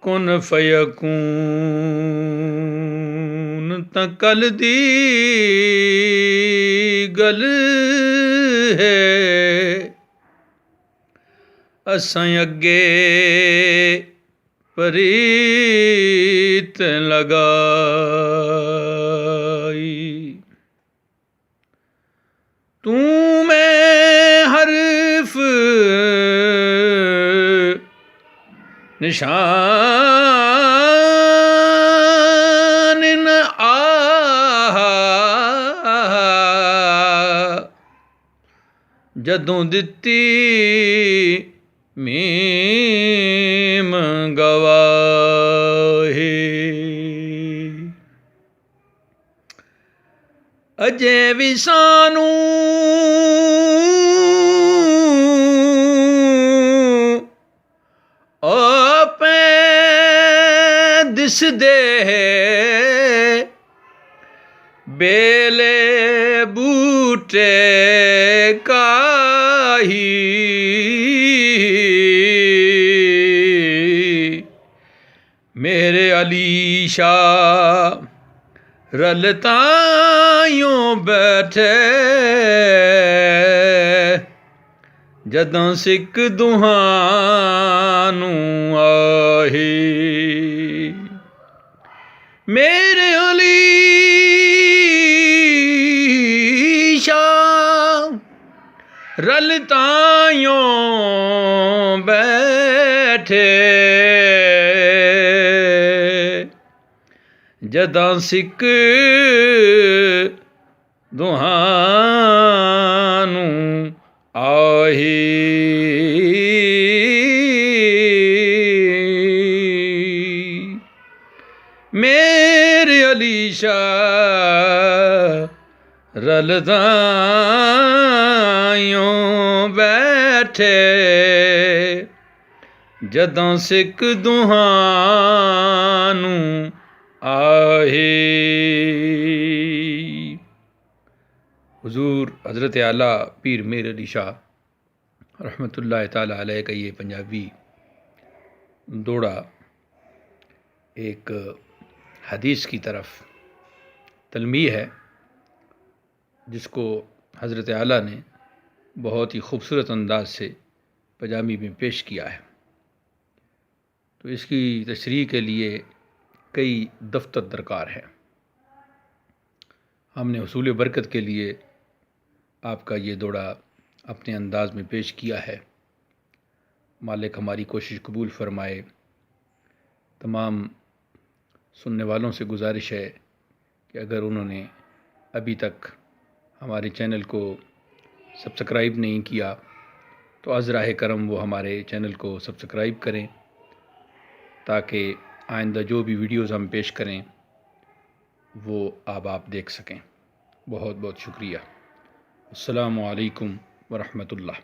कुन फयकून तां कल दी गल है। असां अगे परीत लगाई। तू मैं हरफ निशान न आहा जदों दित्ती मीम गवाही। अजे भी सानू आपे दिसदे बेले बूटे काही। मेरे अली शाह रलतायों बैठे जदों सिक दुहानू आही। मेरे अली शाह रलतायों बैठे जदां सिक दुहानू आही। मेरे अली शाह रलदायों बैठे जदां सिक दुहानू आहे। हुजूर हज़रत आला पीर मीर अली शाह रहमतुल्लाह ताला अलैह का ये पंजाबी दौड़ा एक हदीस की तरफ तलमी है जिसको हज़रत आला ने बहुत ही खूबसूरत अंदाज से पंजाबी में पेश किया है। तो इसकी तशरीह के लिए कई दफ्तर दरकार है। हमने हुसूल बरकत के लिए आपका ये दौड़ा अपने अंदाज में पेश किया है। मालिक हमारी कोशिश कबूल फरमाए। तमाम सुनने वालों से गुजारिश है कि अगर उन्होंने अभी तक हमारे चैनल को सब्सक्राइब नहीं किया तो अज़राह करम वो हमारे चैनल को सब्सक्राइब करें ताकि आइंदा जो भी वीडियोज़ हम पेश करें वो आप देख सकें। बहुत बहुत शुक्रिया। अस्सलामु अलैकुम व रहमतुल्लाह।